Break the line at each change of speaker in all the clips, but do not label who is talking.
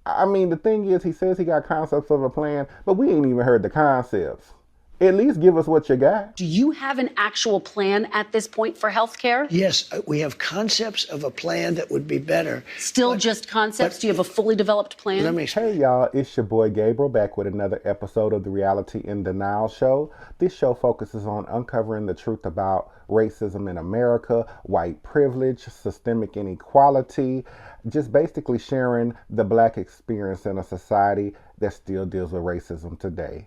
I mean, the thing is, he says he got concepts of a plan, but we ain't even heard the concepts. At least give us what you got.
Do you have an actual plan at this point for healthcare?
Yes, we have concepts of a plan that would be better.
Still just concepts? Do you have a fully developed plan?
Let me explain.
Hey y'all, it's your boy Gabriel back with another episode of the Reality in Denial show. This show focuses on uncovering the truth about racism in America, white privilege, systemic inequality, just basically sharing the black experience in a society that still deals with racism today.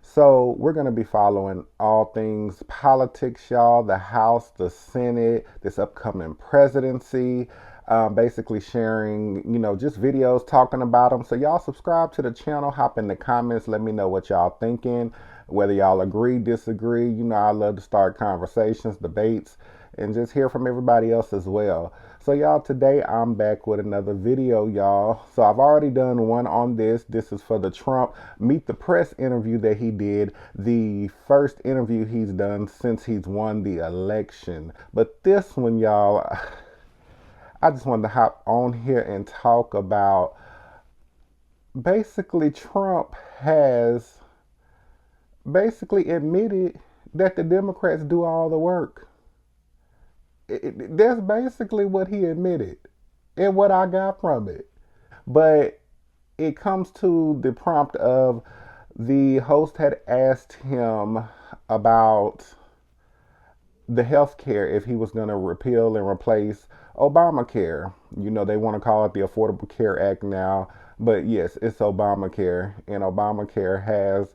So we're going to be following all things politics, y'all, the House, the Senate, this upcoming presidency, basically sharing, just videos talking about them. So y'all subscribe to the channel, hop in the comments, let me know what y'all thinking, whether y'all agree, disagree. I love to start conversations, debates, and just hear from everybody else as well. So y'all, today I'm back with another video, y'all. So I've already done one on this. This is for the Trump Meet the Press interview that he did. The first interview he's done since he's won the election. But this one, y'all, I just wanted to hop on here and talk about basically Trump has basically admitted that the Democrats do all the work. That's basically what he admitted and what I got from it. But it comes to the prompt of the host had asked him about the health care, if he was going to repeal and replace Obamacare. They want to call it the Affordable Care Act now, but yes, it's Obamacare, and Obamacare has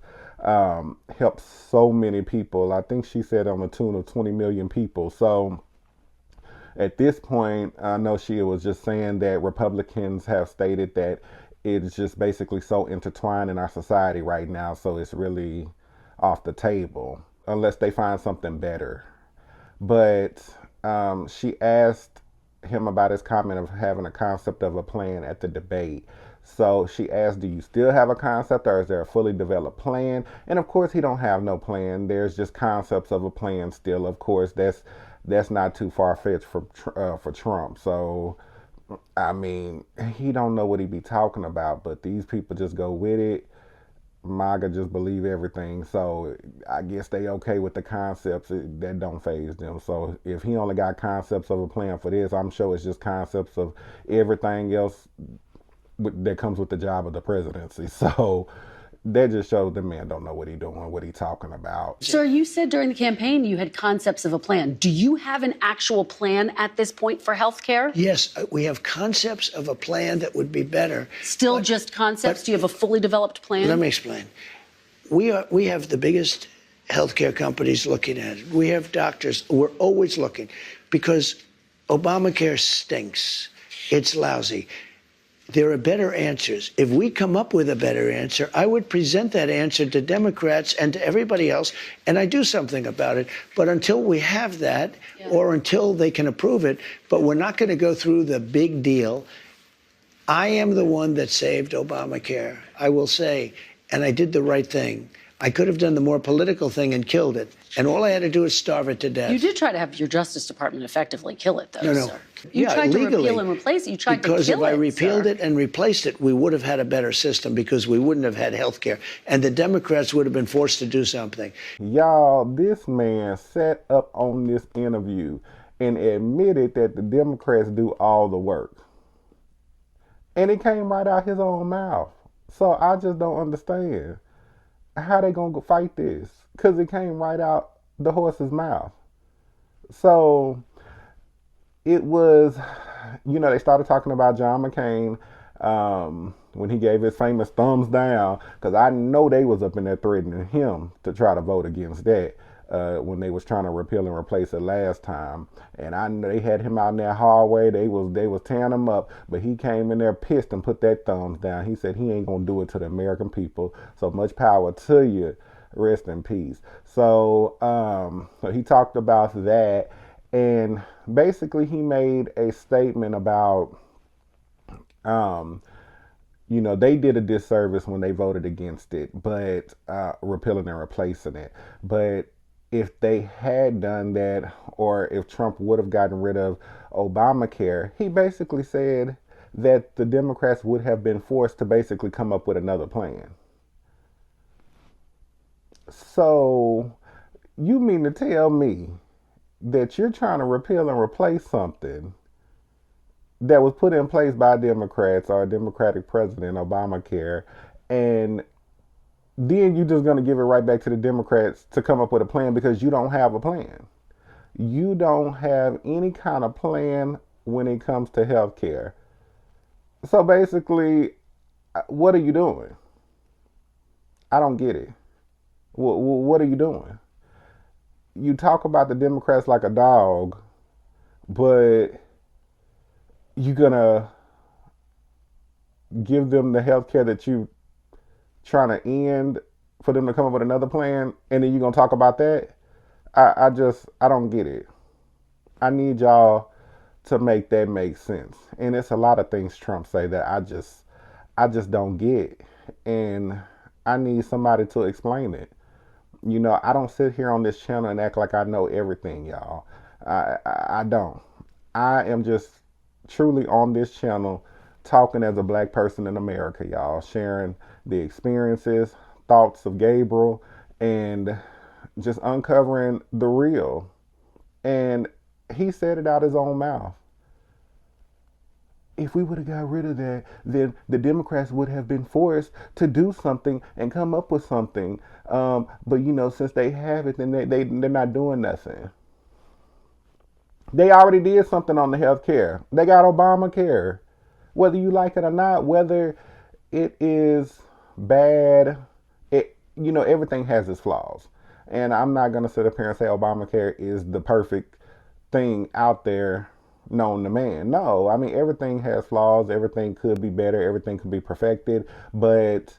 helped so many people. I think she said on the tune of 20 million people. So at this point, I know she was just saying that Republicans have stated that it's just basically so intertwined in our society right now, so it's really off the table unless they find something better. But she asked him about his comment of having a concept of a plan at the debate. So she asked, do you still have a concept, or is there a fully developed plan? And of course, he don't have no plan. There's just concepts of a plan still. Of course, that's not too far-fetched for Trump. So, I mean, he don't know what he be talking about, but these people just go with it. MAGA just believe everything. So I guess they okay with the concepts that don't faze them. So if he only got concepts of a plan for this, I'm sure it's just concepts of everything else that comes with the job of the presidency. So that just shows the man don't know what he doing, what he talking about.
Sir, you said during the campaign you had concepts of a plan. Do you have an actual plan at this point for health care?
Yes, we have concepts of a plan that would be better.
Still just concepts? Do you have a fully developed plan?
Let me explain. We have the biggest healthcare companies looking at it. We have doctors. We're always looking because Obamacare stinks. It's lousy. There are better answers. If we come up with a better answer, I would present that answer to Democrats and to everybody else, and I do something about it. But until we have that, or until they can approve it, but we're not going to go through the big deal. I am the one that saved Obamacare, I will say, and I did the right thing. I could have done the more political thing and killed it, and all I had to do is starve it to death.
You did try to have your Justice Department effectively kill it, though,
No.
sir. You tried to repeal and replace it. You tried to kill it,
because if I repealed
sir.
it and replaced it, we would have had a better system because we wouldn't have had health care, and the Democrats would have been forced to do something.
Y'all, this man sat up on this interview and admitted that the Democrats do all the work. And it came right out his own mouth. So I just don't understand how they gonna go fight this, because it came right out the horse's mouth. So it was, they started talking about John McCain when he gave his famous thumbs down, because I know they was up in there threatening him to try to vote against that when they was trying to repeal and replace it last time. And I know they had him out in that hallway. They was tearing him up, but he came in there pissed and put that thumbs down. He said he ain't gonna do it to the American people. So much power to you. Rest in peace. So he talked about that, and basically he made a statement about they did a disservice when they voted against it, but repealing and replacing it. But if they had done that, or if Trump would have gotten rid of Obamacare, he basically said that the Democrats would have been forced to basically come up with another plan. So you mean to tell me that you're trying to repeal and replace something that was put in place by Democrats or a Democratic president, Obamacare, and then you're just going to give it right back to the Democrats to come up with a plan because you don't have a plan. You don't have any kind of plan when it comes to health care. So basically, what are you doing? I don't get it. What are you doing? You talk about the Democrats like a dog, but you're going to give them the health care that you trying to end for them to come up with another plan, and then you're going to talk about that? I don't get it. I need y'all to make that make sense. And it's a lot of things Trump say that I just don't get. And I need somebody to explain it. You know, I don't sit here on this channel and act like I know everything, y'all. I don't. I am just truly on this channel talking as a black person in America, y'all, sharing the experiences, thoughts of Gabriel, and just uncovering the real. And he said it out his own mouth. If we would have got rid of that, then the Democrats would have been forced to do something and come up with something. But you know, since they have it, then they're not doing nothing. They already did something on the health care. They got Obamacare. Whether you like it or not, whether it is bad, you know, everything has its flaws. And I'm not going to sit up here and say Obamacare is the perfect thing out there known to man. No, I mean, everything has flaws. Everything could be better. Everything could be perfected. But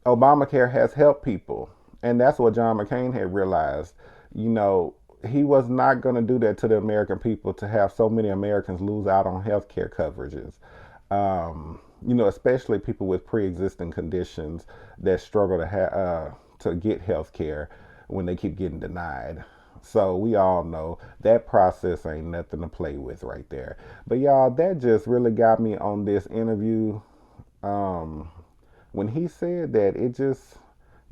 Obamacare has helped people. And that's what John McCain had realized. You know, he was not going to do that to the American people, to have so many Americans lose out on health care coverages. You know, especially people with pre-existing conditions that struggle to get health care when they keep getting denied. So we all know that process ain't nothing to play with right there. But y'all, that just really got me on this interview. When he said that, it just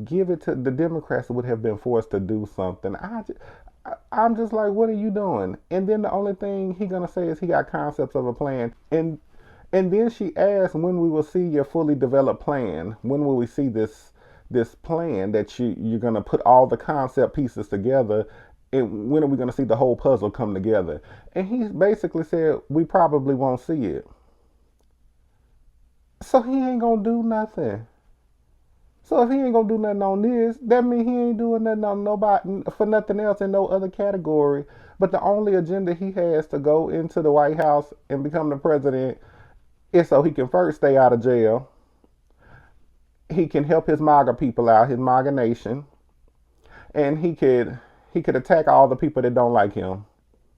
give it to the Democrats would have been forced to do something. I'm just like, what are you doing? And then the only thing he gonna say is he got concepts of a plan. And then she asked when we will see your fully developed plan. When will we see this plan that you're gonna put all the concept pieces together? And when are we gonna see the whole puzzle come together? And he basically said we probably won't see it. So he ain't gonna do nothing. So if he ain't gonna do nothing on this, that means he ain't doing nothing on nobody for nothing else in no other category. But the only agenda he has to go into the White House and become the president is so he can first stay out of jail. He can help his MAGA people out, his MAGA nation, and he could attack all the people that don't like him.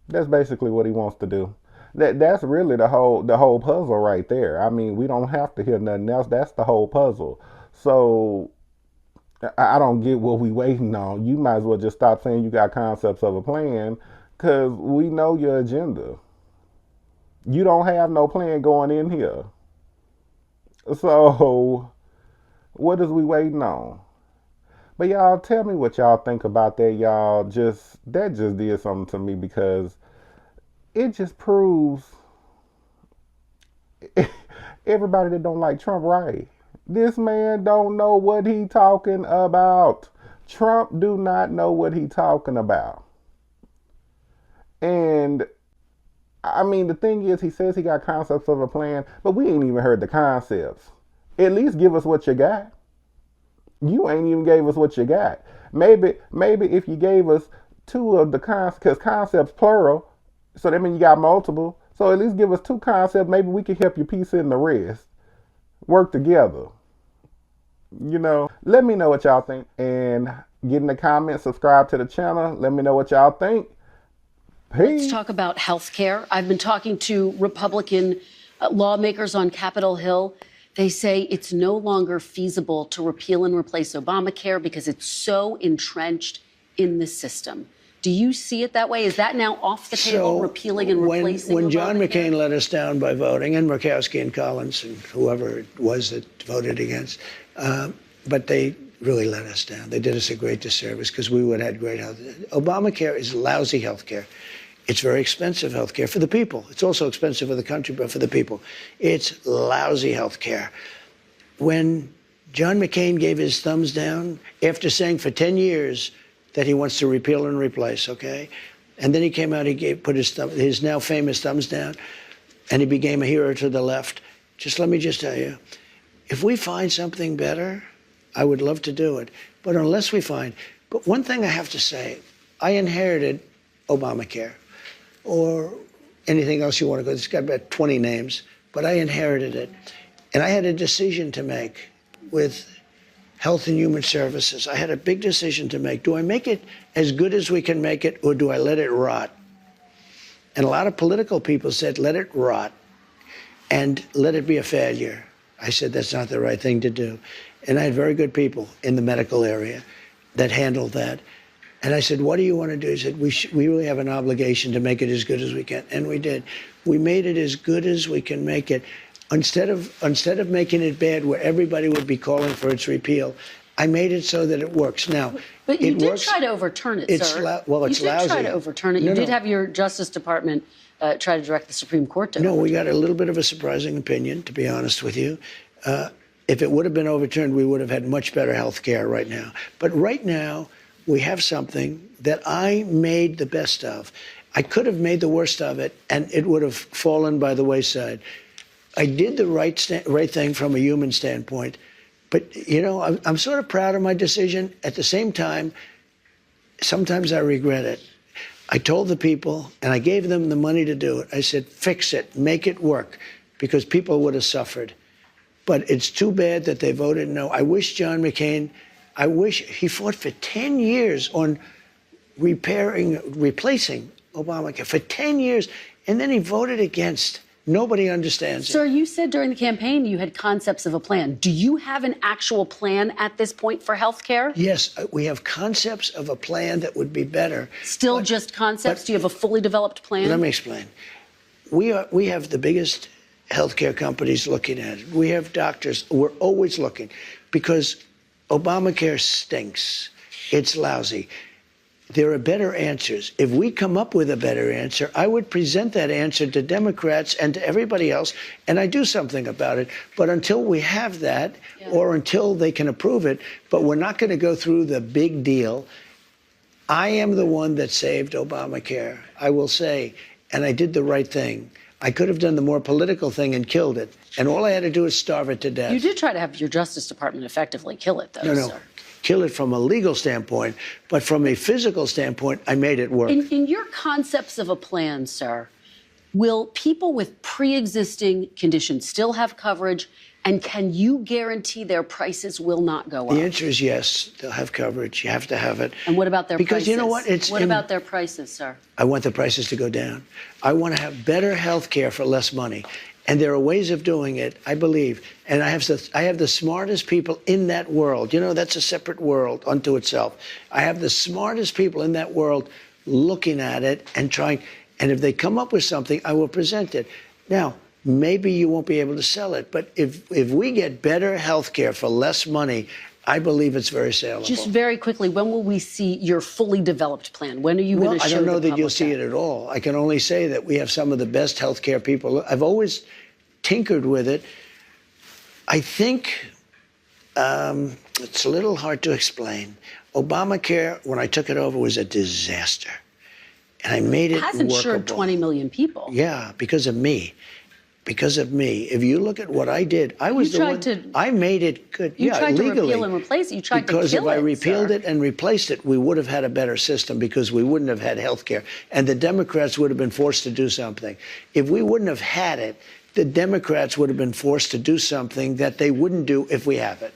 That's basically what he wants to do. That's really the whole puzzle right there. I mean, we don't have to hear nothing else. That's the whole puzzle. So I don't get what we waiting on. You might as well just stop saying you got concepts of a plan, because we know your agenda. You don't have no plan going in here. So what is we waiting on? But y'all, tell me what y'all think about that. Y'all, that just did something to me, because it just proves everybody that don't like Trump right. This man don't know what he talking about. Trump do not know what he talking about. And I mean, the thing is, he says he got concepts of a plan, but we ain't even heard the concepts. At least give us what you got. You ain't even gave us what you got. Maybe if you gave us two of the concepts, because concepts plural, so that means you got multiple. So at least give us two concepts. Maybe we can help you piece in the rest. Work together. You know, let me know what y'all think, and get in the comments, subscribe to the channel. Let me know what y'all think. Peace.
Let's talk about health care. I've been talking to Republican lawmakers on Capitol Hill. They say it's no longer feasible to repeal and replace Obamacare because it's so entrenched in the system. Do you see it that way? Is that now off the table, repealing and replacing
when John
Obamacare?
McCain let us down by voting, and Murkowski and Collins and whoever it was that voted against, but they really let us down. They did us a great disservice because we would have had great health. Obamacare is lousy health care. It's very expensive health care for the people. It's also expensive for the country, but for the people. It's lousy health care. When John McCain gave his thumbs down after saying for 10 years that he wants to repeal and replace, okay? And then he came out, put his now famous thumbs down, and he became a hero to the left. Let me just tell you, if we find something better, I would love to do it. But unless we find, but one thing I have to say, I inherited Obamacare, or anything else you want to go. It's got about 20 names, but I inherited it. And I had a decision to make with Health and Human Services. I had a big decision to make. Do I make it as good as we can make it, or do I let it rot? And a lot of political people said, let it rot and let it be a failure. I said, that's not the right thing to do. And I had very good people in the medical area that handled that. And I said, what do you want to do? He said, we really have an obligation to make it as good as we can. And we did. We made it as good as we can make it. Instead of making it bad where everybody would be calling for its repeal, I made it so that it works. Now,
but you did try to overturn it, sir.
Well, it's lousy.
You did try to overturn it. You did have your Justice Department try to direct the Supreme Court to overturn it.
No, we got a little bit of a surprising opinion, to be honest with you. If it would have been overturned, we would have had much better health care right now. But right now, we have something that I made the best of. I could have made the worst of it, and it would have fallen by the wayside. I did the right thing from a human standpoint. But, you know, I'm sort of proud of my decision. At the same time, sometimes I regret it. I told the people, and I gave them the money to do it. I said, fix it, make it work, because people would have suffered. But it's too bad that they voted no. I wish John McCain, he fought for 10 years on replacing Obamacare, for 10 years, and then he voted against. Nobody understands it.
Sir, you said during the campaign you had concepts of a plan. Do you have an actual plan at this point for health care?
Yes, we have concepts of a plan that would be better.
Still just concepts? Do you have a fully developed plan?
Let me explain. We have the biggest healthcare companies looking at it. We have doctors. We're always looking because Obamacare stinks. It's lousy. There are better answers. If we come up with a better answer, I would present that answer to Democrats and to everybody else, and I do something about it. But until we have that, or until they can approve it, but we're not going to go through the big deal. I am the one that saved Obamacare, I will say, and I did the right thing. I could have done the more political thing and killed it, and all I had to do is starve it to death.
You did try to have your Justice Department effectively kill it, though,
No.
sir.
Kill it from a legal standpoint, but from a physical standpoint, I made it work.
In your concepts of a plan, sir, will people with pre-existing conditions still have coverage, and can you guarantee their prices will not go up?
The answer is yes, they'll have coverage. You have to have it.
And what about their prices?
Because you know what?
What about their prices, sir?
I want the prices to go down. I want to have better health care for less money. And there are ways of doing it, I believe. And I have the smartest people in that world. You know, that's a separate world unto itself. I have the smartest people in that world looking at it and trying. And if they come up with something, I will present it. Now, maybe you won't be able to sell it. But if we get better health care for less money, I believe it's very saleable.
Just very quickly, when will we see your fully developed plan? When are you going to show the
I don't know
public
that you'll see it at all. I can only say that we have some of the best healthcare people. I've always tinkered with it. I think it's a little hard to explain. Obamacare, when I took it over, was a disaster. And I made it workable.
It has insured 20 million people.
Yeah, because of me. Because of me. If you look at what I did, I was the one. I made it good.
You tried
legally,
to repeal and replace it. You tried to kill it,
because if I repealed it and replaced it, we would have had a better system because we wouldn't have had health care. And the Democrats would have been forced to do something. If we wouldn't have had it, the Democrats would have been forced to do something that they wouldn't do if we have it.